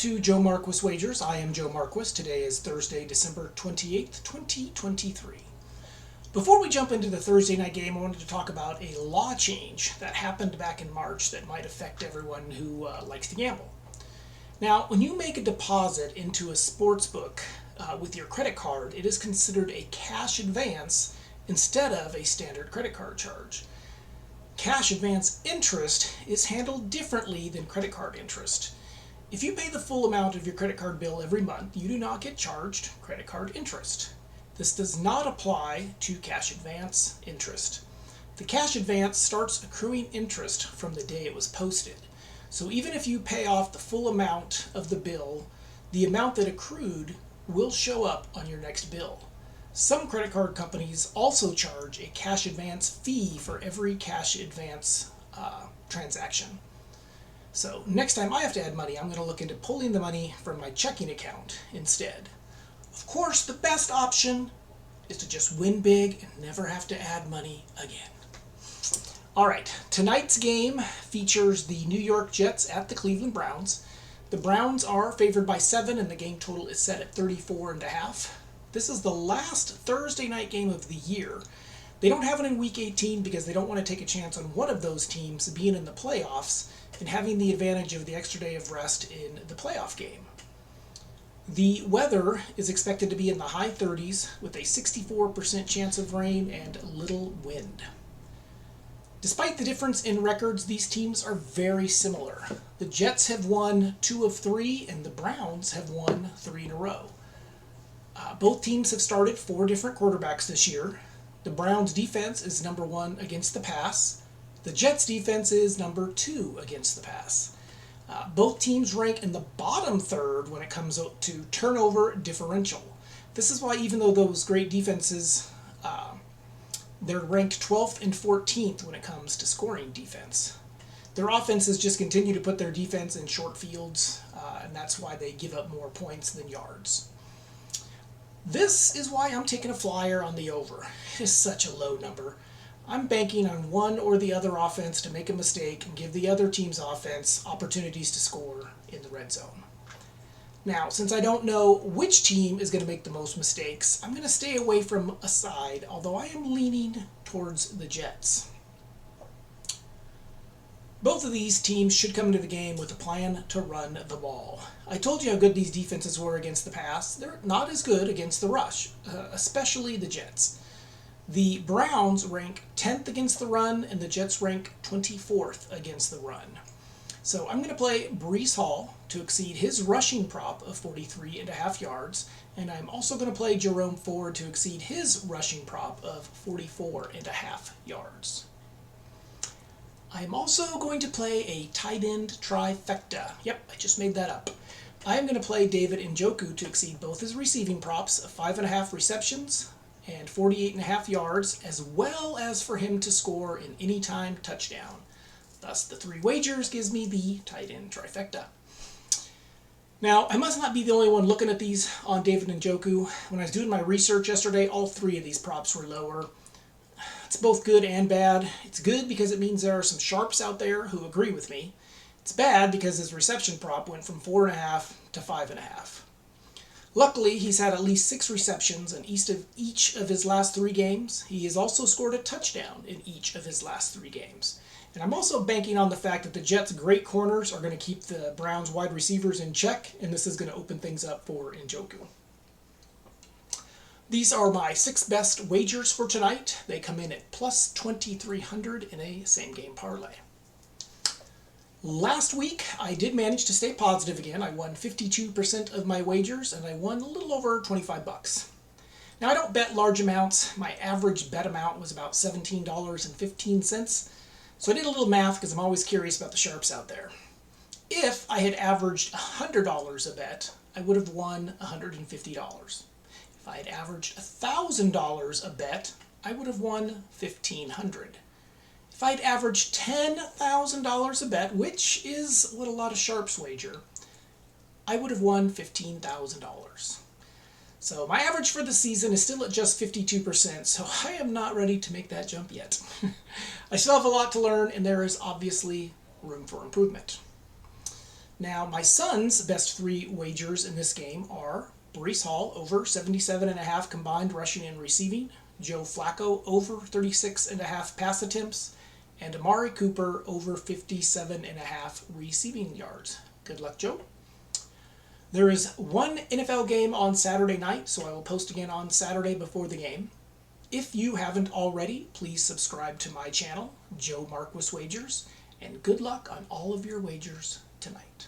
to Joe Marquis Wagers. I am Joe Marquis. Today is Thursday, December 28th, 2023. Before we jump into the Thursday night game, I wanted to talk about a law change that happened back in March that might affect everyone who likes to gamble. Now, when you make a deposit into a sports book with your credit card, it is considered a cash advance instead of a standard credit card charge. Cash advance interest is handled differently than credit card interest. If you pay the full amount of your credit card bill every month, you do not get charged credit card interest. This does not apply to cash advance interest. The cash advance starts accruing interest from the day it was posted. So even if you pay off the full amount of the bill, the amount that accrued will show up on your next bill. Some credit card companies also charge a cash advance fee for every cash advance transaction. So next time I have to add money, I'm going to look into pulling the money from my checking account instead. Of course, the best option is to just win big and never have to add money again. All right, tonight's game features the New York Jets at the Cleveland Browns. The Browns are favored by 7 and the game total is set at 34.5. This is the last Thursday night game of the year. They don't have it in Week 18 because they don't want to take a chance on one of those teams being in the playoffs and having the advantage of the extra day of rest in the playoff game. The weather is expected to be in the high 30s with a 64% chance of rain and little wind. Despite the difference in records, these teams are very similar. The Jets have won 2 of 3 and the Browns have won 3 in a row. Both teams have started 4 different quarterbacks this year. The Browns' defense is number 1 against the pass. The Jets' defense is number 2 against the pass. Both teams rank in the bottom third when it comes to turnover differential. This is why even though those great defenses, they're ranked 12th and 14th when it comes to scoring defense. Their offenses just continue to put their defense in short fields, and that's why they give up more points than yards. This is why I'm taking a flyer on the over. It's such a low number. I'm banking on one or the other offense to make a mistake and give the other team's offense opportunities to score in the red zone. Now, since I don't know which team is going to make the most mistakes, I'm going to stay away from a side, although I am leaning towards the Jets. Both of these teams should come into the game with a plan to run the ball. I told you how good these defenses were against the pass. They're not as good against the rush, especially the Jets. The Browns rank 10th against the run, and the Jets rank 24th against the run. So I'm going to play Breece Hall to exceed his rushing prop of 43.5 yards, and I'm also going to play Jerome Ford to exceed his rushing prop of 44.5 yards. I'm also going to play a tight end trifecta. Yep, I just made that up. I am going to play David Njoku to exceed both his receiving props of 5.5 receptions and 48.5 yards, as well as for him to score an anytime touchdown. Thus, the 3 wagers gives me the tight end trifecta. Now, I must not be the only one looking at these on David Njoku. When I was doing my research yesterday, all 3 of these props were lower. It's both good and bad. It's good because it means there are some sharps out there who agree with me. It's bad because his reception prop went from 4.5 to 5.5. Luckily, he's had at least 6 receptions in each of his last 3 games. He has also scored a touchdown in each of his last 3 games. And I'm also banking on the fact that the Jets' great corners are going to keep the Browns' wide receivers in check, and this is going to open things up for Njoku. These are my 6 best wagers for tonight. They come in at plus 2,300 in a same-game parlay. Last week, I did manage to stay positive again. I won 52% of my wagers, and I won a little over $25. Now, I don't bet large amounts. My average bet amount was about $17.15. So I did a little math because I'm always curious about the sharps out there. If I had averaged $100 a bet, I would have won $150. If I had averaged $1,000 a bet, I would have won $1,500. If I'd averaged $10,000 a bet, which is what a lot of sharps wager, I would have won $15,000. So my average for the season is still at just 52%, so I am not ready to make that jump yet. I still have a lot to learn, and there is obviously room for improvement. Now, my son's best 3 wagers in this game are Breece Hall over 77.5 combined rushing and receiving, Joe Flacco over 36.5 pass attempts, and Amari Cooper over 57.5 receiving yards. Good luck, Joe. There is one NFL game on Saturday night, so I will post again on Saturday before the game. If you haven't already, please subscribe to my channel, Joe Marquis Wagers, and good luck on all of your wagers tonight.